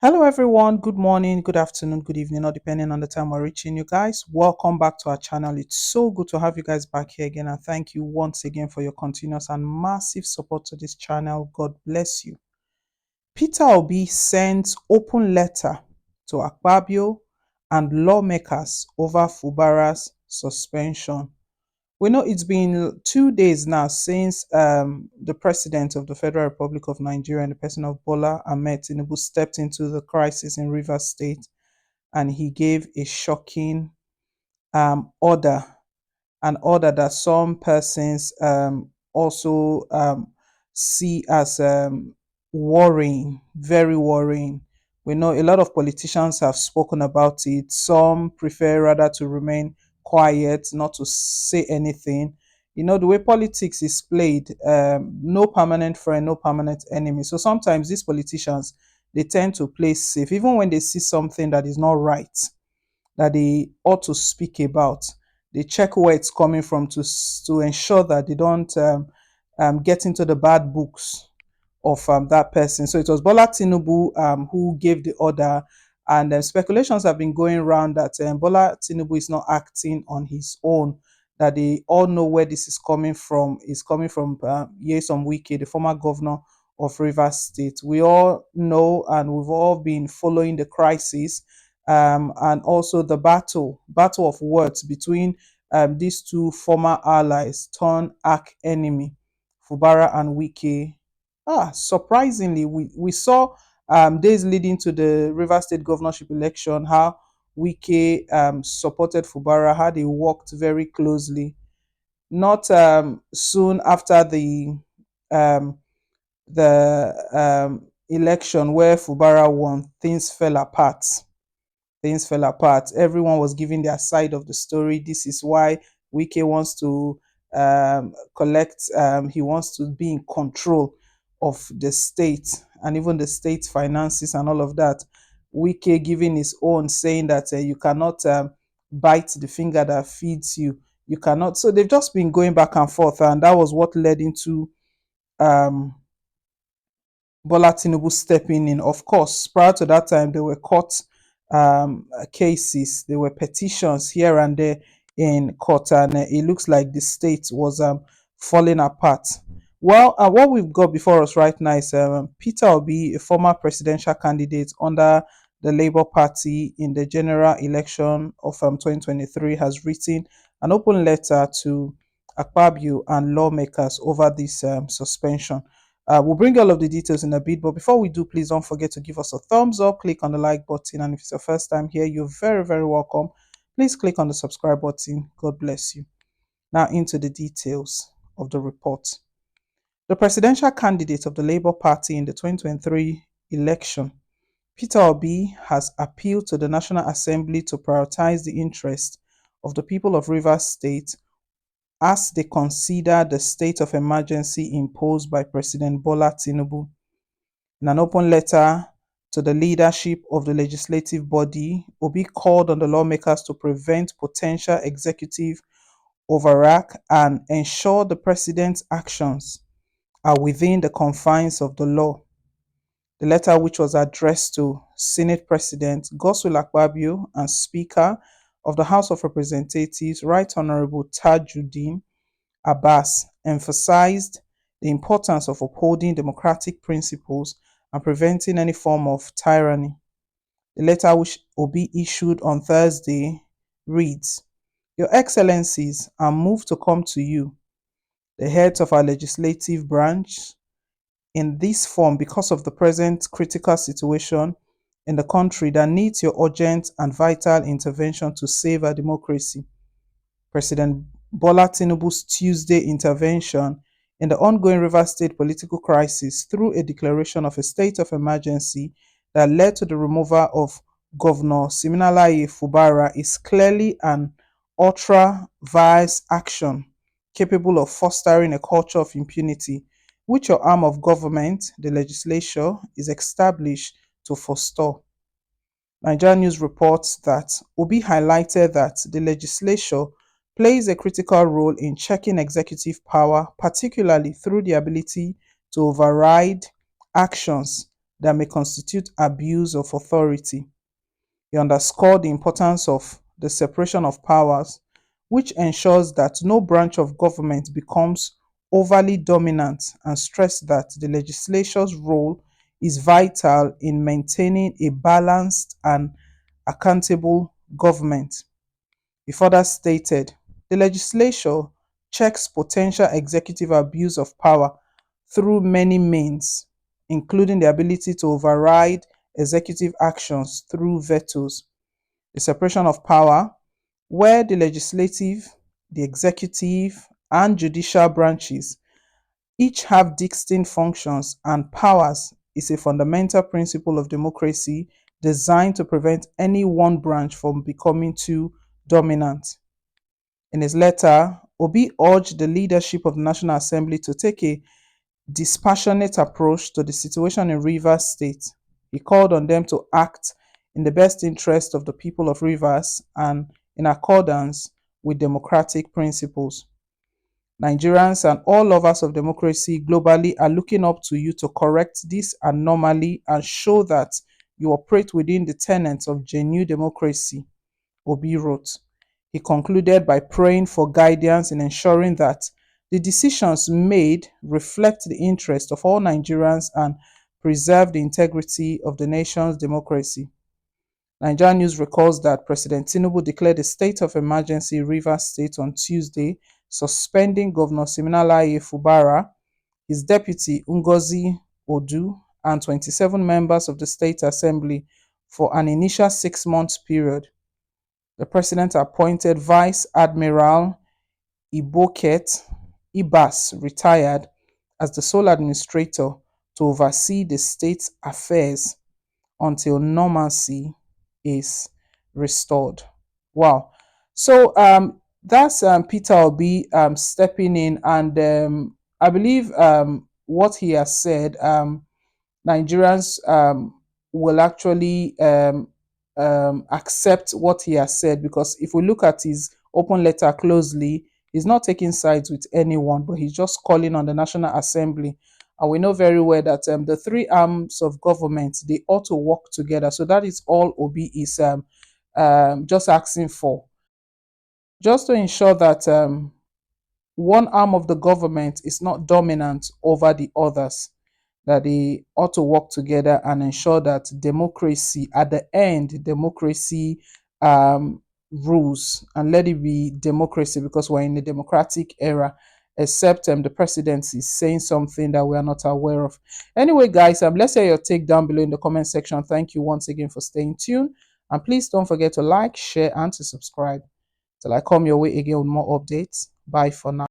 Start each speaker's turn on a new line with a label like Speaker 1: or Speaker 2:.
Speaker 1: Hello, everyone. Good morning, good afternoon, good evening, or depending on the time we're reaching you guys. Welcome back to our channel. It's so good to have you guys back here again. And thank you once again for your continuous and massive support to this channel. God bless you. Peter Obi sends open letter to Akpabio and lawmakers over Fubara's suspension. We know it's been 2 days now since the president of the Federal Republic of Nigeria, in the person of Bola Ahmed Tinubu, stepped into the crisis in Rivers State, and he gave a shocking order, an order that some persons also see as worrying, very worrying. We know a lot of politicians have spoken about it. Some prefer rather to remain quiet, not to say anything. You know, the way politics is played, no permanent friend, no permanent enemy. So sometimes these politicians, they tend to play safe, even when they see something that is not right, that they ought to speak about. They check where it's coming from to ensure that they don't get into the bad books of that person. So it was Bola Tinubu who gave the order, and speculations have been going around that Bola Tinubu is not acting on his own. That they all know where this is coming from. It's coming from Nyesom Wike, the former governor of Rivers State. We all know, and we've all been following the crisis, and also the battle of words between these two former allies turned arch enemy, Fubara and Wike. Surprisingly, we saw days leading to the Rivers State governorship election how Wike supported Fubara, how they worked very closely. Not soon after um, the election where Fubara won, things fell apart. Everyone was giving their side of the story. This is why Wike wants to collect, he wants to be in control of the state and even the state's finances and all of that. Wike giving his own, saying that you cannot bite the finger that feeds you. You cannot. So they've just been going back and forth, and that was what led into um, Bola Tinubu stepping in. Of course, prior to that time, there were court cases, there were petitions here and there in court, and it looks like the state was falling apart. Well, what we've got before us right now is Peter Obi, a former presidential candidate under the Labour Party in the general election of 2023, has written an open letter to Akpabio and lawmakers over this suspension. We'll bring all of the details in a bit, but before we do, please don't forget to give us a thumbs up, click on the like button, and if it's your first time here, you're very, very welcome. Please click on the subscribe button. God bless you. Now, into the details of the report. The presidential candidate of the Labour Party in the 2023 election, Peter Obi, has appealed to the National Assembly to prioritize the interests of the people of Rivers State as they consider the state of emergency imposed by President Bola Tinubu. In an open letter to the leadership of the legislative body, Obi called on the lawmakers to prevent potential executive overreach and ensure the president's actions are within the confines of the law. The letter, which was addressed to Senate President Godswill Akpabio and Speaker of the House of Representatives, Right Honorable Tajuddin Abbas, emphasized the importance of upholding democratic principles and preventing any form of tyranny. The letter, which Obi issued on Thursday, reads, Your Excellencies, I move to come to you, the heads of our legislative branch, in this form because of the present critical situation in the country that needs your urgent and vital intervention to save our democracy. President Bola Tinubu's Tuesday intervention in the ongoing Rivers State political crisis through a declaration of a state of emergency that led to the removal of Governor Siminalayi Fubara is clearly an ultra-vires action capable of fostering a culture of impunity, which your arm of government, the legislature, is established to forestall. Nigeria News reports that Obi highlighted that the legislature plays a critical role in checking executive power, particularly through the ability to override actions that may constitute abuse of authority. He underscored the importance of the separation of powers, which ensures that no branch of government becomes overly dominant, and stressed that the legislature's role is vital in maintaining a balanced and accountable government. He further stated, the legislature checks potential executive abuse of power through many means, including the ability to override executive actions through vetoes. The separation of power, where the legislative, the executive, and judicial branches each have distinct functions and powers, is a fundamental principle of democracy designed to prevent any one branch from becoming too dominant. In his letter, Obi urged the leadership of the National Assembly to take a dispassionate approach to the situation in Rivers State. He called on them to act in the best interest of the people of Rivers and in accordance with democratic principles. Nigerians and all lovers of democracy globally are looking up to you to correct this anomaly and show that you operate within the tenets of genuine democracy, Obi wrote. He concluded by praying for guidance in ensuring that the decisions made reflect the interests of all Nigerians and preserve the integrity of the nation's democracy. Nigerian News recalls that President Tinubu declared a state of emergency in Rivers State on Tuesday, suspending Governor Siminalayi Fubara, his deputy Ngozi Odu, and 27 members of the State Assembly for an initial 6-month period. The president appointed Vice Admiral Iboket Ibas, retired, as the sole administrator to oversee the state's affairs until normalcy is restored. Wow. So that's Peter Obi stepping in, and I believe what he has said, Nigerians will actually accept what he has said, because if we look at his open letter closely, he's not taking sides with anyone, but he's just calling on the National Assembly. And we know very well that the three arms of government, they ought to work together. So that is all Obi is just asking for, just to ensure that one arm of the government is not dominant over the others, that they ought to work together and ensure that democracy, at the end, democracy rules, and let it be democracy, because we're in a democratic era, except the presidency is saying something that we are not aware of. Anyway, guys, let's hear your take down below in the comment section. Thank you once again for staying tuned. And please don't forget to like, share, and to subscribe. Till I come your way again with more updates. Bye for now.